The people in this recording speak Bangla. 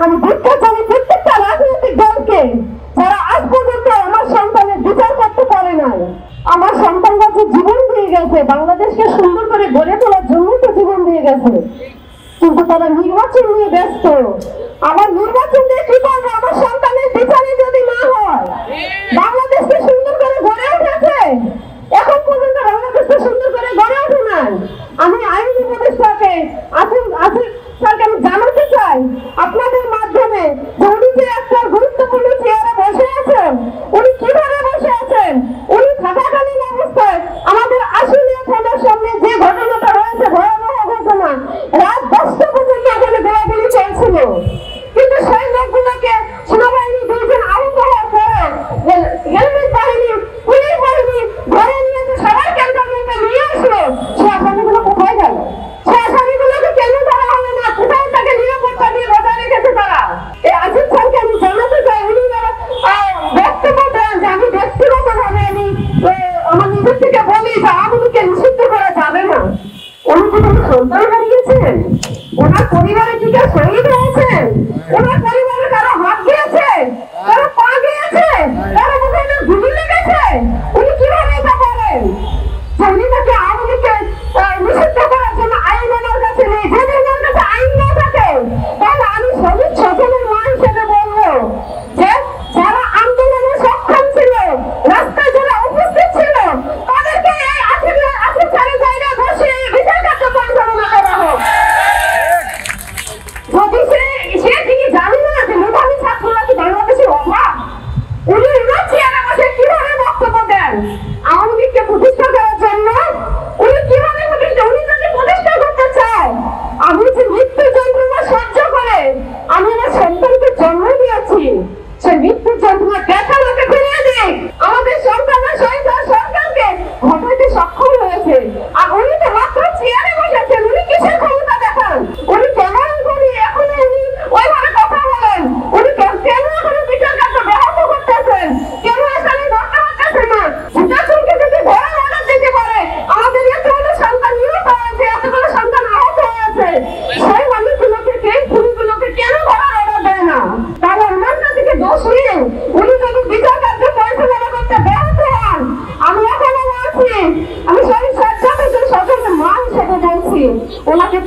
আমি দুঃখে জানি প্রত্যেকটা রাজনৈতিক দলকে যারা আজ পর্যন্ত আমার সন্তানের বিচার করতে পারে নাই। আমার সন্তানরা যে জীবন দিয়ে গেছে, বাংলাদেশকে সুন্দর করে গড়ে তোলার জন্য তো জীবন দিয়ে গেছে, কিন্তু তারা নির্বাচন নিয়ে ব্যস্ত। আমার নির্বাচন দিয়ে কি করবো? আমার সন্তানের বিচারে যদি না হয়, বাংলাদেশকে সুন্দর করে গড়ে উঠেছে, এখন পর্যন্ত বাংলাদেশকে সুন্দর করে গড়ে ওঠে নাই। আমি আইন উপদেষ্টাকে স্যারকে আমি জানাতে চাই আপনাদের মাধ্যমে, উনি যে একটা গুরুত্বপূর্ণ চেয়ারে বসে আছেন, উনি কিভাবে বসে আছেন? উনি থাকাকালীন অবস্থায় আমাদের আশুলিয়া থানার সামনে যে ঘটনাটা হয়েছে, ভয়াবহ ঘটনা, রাত 10টা পর্যন্ত এখানে গোলাগুলি চলছিল, কিন্তু সেই লোকগুলোকে সেনাবাহিনী দুইজন আহত হওয়ার পরে হেলমেট বাহিনী, পুলিশ বাহিনী ধরে নিয়ে যে সবাই ক্যান্টনমেন্টে নিয়ে আসলো, সে আসামিগুলো কোথায় গেল? সে আসামিগুলোকে কেন ধরা হলো না? কোথায় তাকে নিরাপত্তা দিয়ে বজায় রেখেছে তারা? এই আজিজ স্যারকে আমি জানাতে চাই, উনি বক্তব্য দেন যে আমি ব্যক্তিগতভাবে আমি আমার নিজের থেকে বলি যে আওয়ামীকে নিষিদ্ধ করা যাবে না। উনি কি কোনো সন্তান হারিয়েছেন? ওনার পরিবারে কি কেউ শহীদ হয়েছেন? ওনার পরিবারে কারো হাত গিয়েছে, কারো পা গিয়েছে, কারো মুখে গুলি লেগেছে? উনি কিভাবে এটা করেন? উনি নাকি আওয়ামীকে নিষিদ্ধ করার জন্য আইন ওনার কাছে নেই। যদি ওনার কাছে আইন না থাকে, তাহলে আমি শহীদ স্বজনের মা হিসেবে বলবো যে যারা আন্দোলনে সক্ষম ছিল, রাস্তায় যারা উপস্থিত ছিল, তাদেরকে এই আশির চারি জায়গায় বসে বিচার কার্য পরিচালনা করা হোক। যদি সে তিনি জানি না যে মেধাবী ছাত্ররা কি বাংলাদেশের অভাব, উনি ওনার চেয়ারে বসে কিভাবে বক্তব্য দেন আওয়ামী লীগকে প্রতিষ্ঠা করার জন্য? উনি কিভাবে উনি যদি প্রতিষ্ঠা করতে চায়, আমি যে মৃত্যু যন্ত্রণা সহ্য করে আমি আমার সন্তানকে জন্ম দিয়েছি, সেই মৃত্যু যন্ত্রণা দেখা আমাকে ফিরিয়ে দিই। আমাদের সন্তানরা শহীদ সরকারকে ঘটাইতে সক্ষম হয়েছে, আর উনি তো মাত্র চেয়ারে বসেছেন। উনি কিসের ক্ষমতা দেখান? উনি কেমন করি এখন উনি ওইভাবে কথা বলেন? উনি কেন এখন বিচার কার্য ব্যাহত করতেছেন? কেন এখানে ধরতে পারতেছেন না? ভূতাচুরকে যদি ধরে অর্ডার দিতে পারে, আমাদের এতগুলো সন্তান নিহত হয়েছে, এতগুলো সন্তান আহত হয়েছে, সেই মানুষগুলোকে খুনিগুলোকে কেন ধরার অর্ডার দেয় না? তাহলে ওনার কাছে দোষ নেই। উনি যদি বিচার কার্য পরিচালনা করতে ব্যাহত হন, আমি এখনো বলছি, আমি শহীদ স্বজনের মা হিসেবে বলছি, ওনাকে